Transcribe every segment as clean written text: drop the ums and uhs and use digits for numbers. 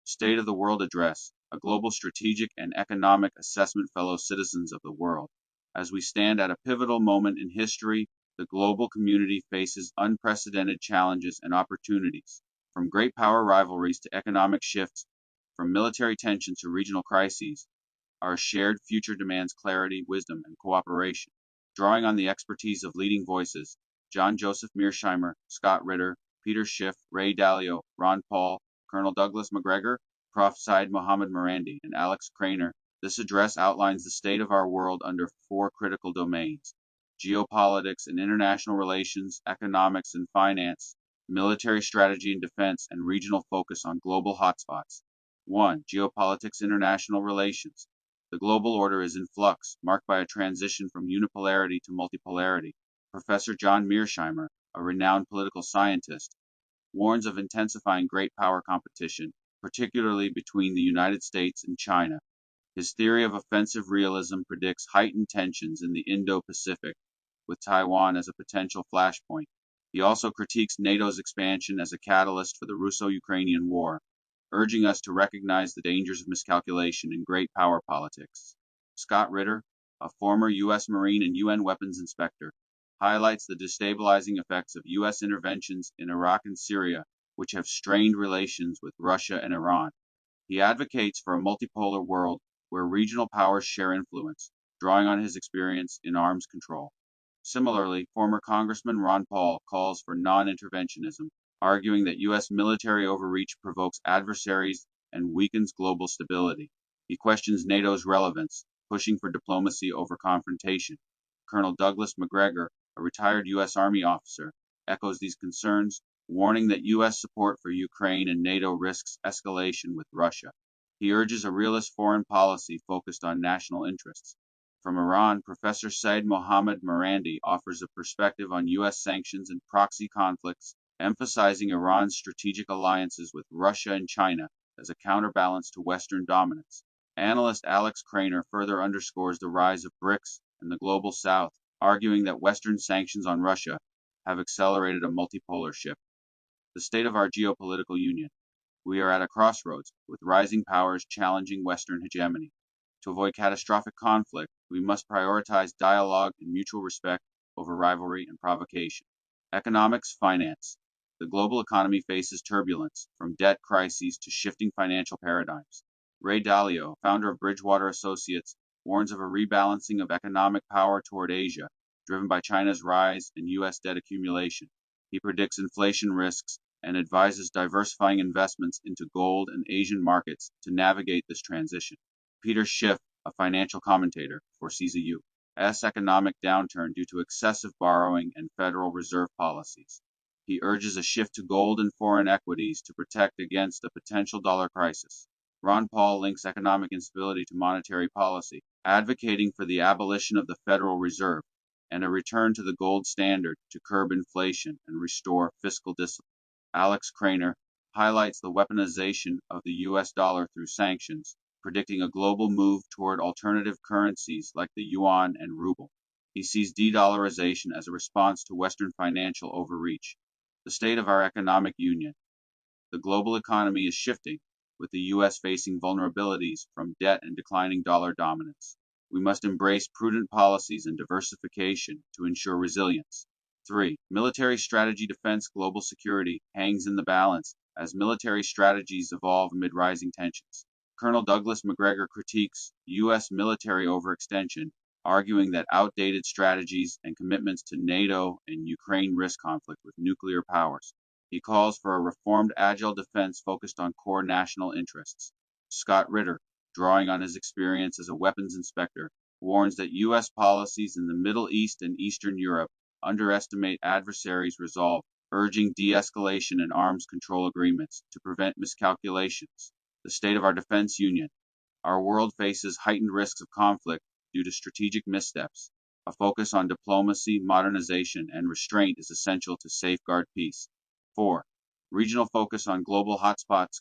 State of the World Address, a global strategic and economic assessment, fellow citizens of the world. As we stand at a pivotal moment in history, the global community faces unprecedented challenges and opportunities, from great power rivalries to economic shifts, from military tensions to regional crises. Our shared future demands clarity, wisdom, and cooperation. Drawing on the expertise of leading voices, John Joseph Mearsheimer, Scott Ritter, Peter Schiff, Ray Dalio, Ron Paul, Colonel Douglas MacGregor, Prof. Syed Mohammed Marandi, and Alex Craner, this address outlines the state of our world under four critical domains: geopolitics and international relations, economics and finance, military strategy and defense, and regional focus on global hotspots. 1. Geopolitics, international relations. The global order is in flux, marked by a transition from unipolarity to multipolarity. Professor John Mearsheimer, a renowned political scientist, warns of intensifying great power competition, particularly between the United States and China. His theory of offensive realism predicts heightened tensions in the Indo-Pacific, with Taiwan as a potential flashpoint. He also critiques NATO's expansion as a catalyst for the Russo-Ukrainian War, urging us to recognize the dangers of miscalculation in great power politics. Scott Ritter, a former U.S. Marine and UN weapons inspector, highlights the destabilizing effects of U.S. interventions in Iraq and Syria, which have strained relations with Russia and Iran. He advocates for a multipolar world where regional powers share influence, drawing on his experience in arms control. Similarly, former Congressman Ron Paul calls for non-interventionism, arguing that U.S. military overreach provokes adversaries and weakens global stability. He questions NATO's relevance, pushing for diplomacy over confrontation. Colonel Douglas MacGregor, a retired U.S. Army officer, echoes these concerns, warning that U.S. support for Ukraine and NATO risks escalation with Russia. He urges a realist foreign policy focused on national interests. From Iran, Professor Syed Mohammed Marandi offers a perspective on U.S. sanctions and proxy conflicts, emphasizing Iran's strategic alliances with Russia and China as a counterbalance to Western dominance. Analyst Alex Craner further underscores the rise of BRICS and the Global South, arguing that Western sanctions on Russia have accelerated a multipolar shift. The state of our geopolitical union. We are at a crossroads, with rising powers challenging Western hegemony. To avoid catastrophic conflict, we must prioritize dialogue and mutual respect over rivalry and provocation. Economics, finance. The global economy faces turbulence, from debt crises to shifting financial paradigms. Ray Dalio, founder of Bridgewater Associates, warns of a rebalancing of economic power toward Asia, driven by China's rise and U.S. debt accumulation. He predicts inflation risks and advises diversifying investments into gold and Asian markets to navigate this transition. Peter Schiff, a financial commentator, foresees a U.S. economic downturn due to excessive borrowing and Federal Reserve policies. He urges a shift to gold and foreign equities to protect against a potential dollar crisis. Ron Paul links economic instability to monetary policy, advocating for the abolition of the Federal Reserve and a return to the gold standard to curb inflation and restore fiscal discipline. Alex Craner highlights the weaponization of the U.S. dollar through sanctions, predicting a global move toward alternative currencies like the yuan and ruble. He sees de-dollarization as a response to Western financial overreach. The state of our economic union. The global economy is shifting, with the U.S. facing vulnerabilities from debt and declining dollar dominance. We must embrace prudent policies and diversification to ensure resilience. 3. Military strategy, defense, global security hangs in the balance as military strategies evolve amid rising tensions. Colonel Douglas MacGregor critiques U.S. military overextension, arguing that outdated strategies and commitments to NATO and Ukraine risk conflict with nuclear powers. He calls for a reformed agile defense focused on core national interests. Scott Ritter, drawing on his experience as a weapons inspector, warns that U.S. policies in the Middle East and Eastern Europe underestimate adversaries' resolve, urging de-escalation and arms control agreements to prevent miscalculations. The state of our defense union. Our world faces heightened risks of conflict due to strategic missteps. A focus on diplomacy, modernization, and restraint is essential to safeguard peace. 4. Regional focus on global hotspots,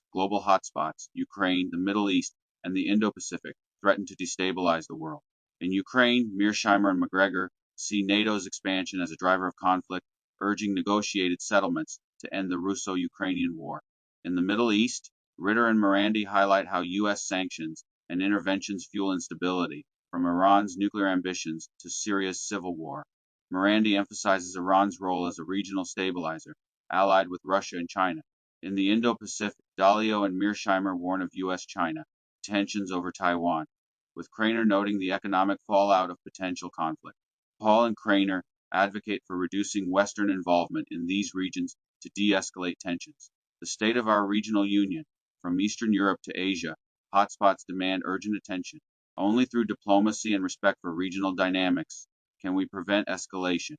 Ukraine, the Middle East, and the Indo-Pacific threaten to destabilize the world. In Ukraine, Mearsheimer and MacGregor see NATO's expansion as a driver of conflict, urging negotiated settlements to end the Russo-Ukrainian War. In the Middle East, Ritter and Morandi highlight how U.S. sanctions and interventions fuel instability, from Iran's nuclear ambitions to Syria's civil war. Morandi emphasizes Iran's role as a regional stabilizer, allied with Russia and China. In the Indo-Pacific, Dalio and Mearsheimer warn of U.S.-China tensions over Taiwan, with Craner noting the economic fallout of potential conflict. Paul and Craner advocate for reducing Western involvement in these regions to de-escalate tensions. The state of our regional union, from Eastern Europe to Asia, hotspots demand urgent attention. Only through diplomacy and respect for regional dynamics can we prevent escalation.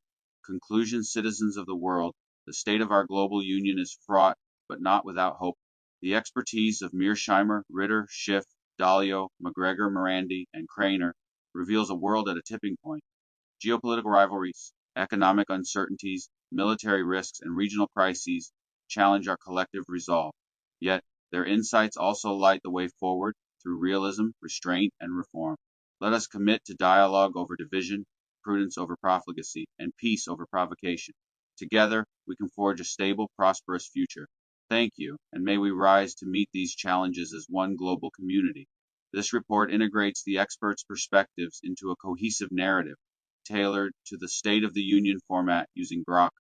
Conclusion, citizens of the world, the state of our global union is fraught, but not without hope. The expertise of Mearsheimer, Ritter, Schiff, Dalio, McGregor, Morandi, and Craner reveals a world at a tipping point. Geopolitical rivalries, economic uncertainties, military risks, and regional crises challenge our collective resolve. Yet, their insights also light the way forward through realism, restraint, and reform. Let us commit to dialogue over division, prudence over profligacy, and peace over provocation. Together, we can forge a stable, prosperous future. Thank you, and may we rise to meet these challenges as one global community. This report integrates the experts' perspectives into a cohesive narrative, tailored to the State of the Union format using Grok